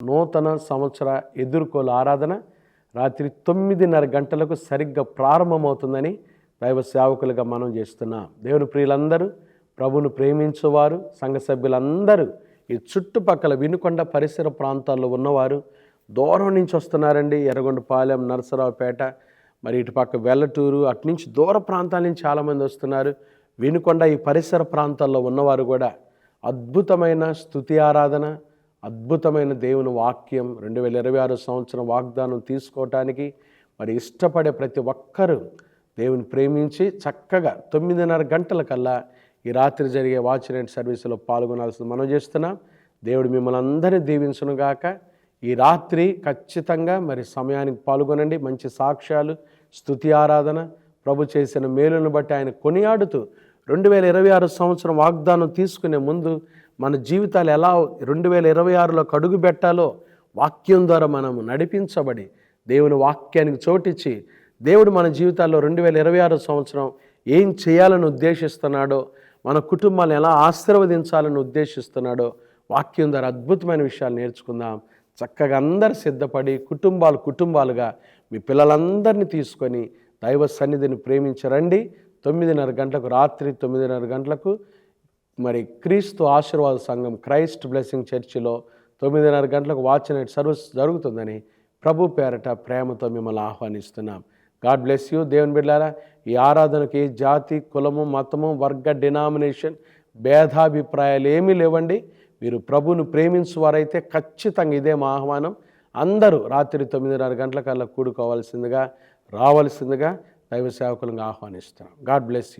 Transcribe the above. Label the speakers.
Speaker 1: నూతన సంవత్సర ఎదుర్కోలు ఆరాధన రాత్రి 9:30 గంటలకు సరిగ్గా ప్రారంభమవుతుందని దైవ సేవకులుగా మనం చేస్తున్నాం. దేవుని ప్రియులందరూ, ప్రభును ప్రేమించేవారు, సంఘ సభ్యులందరూ, ఈ చుట్టుపక్కల వినుకొండ పరిసర ప్రాంతాల్లో ఉన్నవారు, దూరం నుంచి వస్తున్నారండి. ఎర్రగొండపాలెం, నరసరావుపేట, మరి ఇటుపక్క వెల్లటూరు, అటునుంచి దూర ప్రాంతాల నుంచి చాలామంది వస్తున్నారు. వినుకొండ ఈ పరిసర ప్రాంతాల్లో ఉన్నవారు కూడా అద్భుతమైన స్తుతి ఆరాధన, అద్భుతమైన దేవుని వాక్యం 2026 సంవత్సరం వాగ్దానం తీసుకోవటానికి మరి ఇష్టపడే ప్రతి ఒక్కరూ దేవుని ప్రేమించి చక్కగా 9:30 గంటలకల్లా ఈ రాత్రి జరిగే వాచ్ నైట్ సర్వీసులో పాల్గొనాల్సింది మనం చేస్తున్నాం. దేవుడు మిమ్మల్ని అందరినీ దీవించునుగాక. ఈ రాత్రి ఖచ్చితంగా మరి సమయానికి పాల్గొనండి. మంచి సాక్ష్యాలు, స్తుతి ఆరాధన, ప్రభు చేసిన మేలును బట్టి ఆయన కొనియాడుతూ 2026 సంవత్సరం వాగ్దానం తీసుకునే ముందు మన జీవితాలు ఎలా 2026లోకి అడుగు పెట్టాలో వాక్యం ద్వారా మనము నడిపించబడి దేవుని వాక్యానికి చోటిచ్చి దేవుడు మన జీవితాల్లో 2026 సంవత్సరం ఏం చేయాలని ఉద్దేశిస్తున్నాడో, మన కుటుంబాలను ఎలా ఆశీర్వదించాలని ఉద్దేశిస్తున్నాడో వాక్యం ద్వారా అద్భుతమైన విషయాలు నేర్చుకుందాం. చక్కగా అందరు సిద్ధపడి కుటుంబాలుగా మీ పిల్లలందరినీ తీసుకొని దైవ సన్నిధిని ప్రేమించరండి. 9:30 గంటలకు, రాత్రి 9:30 గంటలకు మరి క్రీస్తు ఆశీర్వాద సంఘం క్రైస్ట్ బ్లెస్సింగ్ చర్చిలో 9:30 గంటలకు వాచ్ నైట్ సర్వీస్ జరుగుతుందని ప్రభు పేరట ప్రేమతో మిమ్మల్ని ఆహ్వానిస్తున్నాం. God bless you. దేవుని బిడ్డలారా, ఈ ఆరాధనకి జాతి, కులము, మతము, వర్గ, డినామినేషన్, భేదాభిప్రాయాలు ఏమీ లేవండి. మీరు ప్రభువును ప్రేమించువారైతే ఖచ్చితంగా ఇదే మా ఆహ్వానం. అందరూ రాత్రి 9:30 గంటలకల్లా కూడుకోవాల్సిందిగా, రావాల్సిందిగా దైవ సేవకులను ఆహ్వానిస్తున్నాం. God bless you.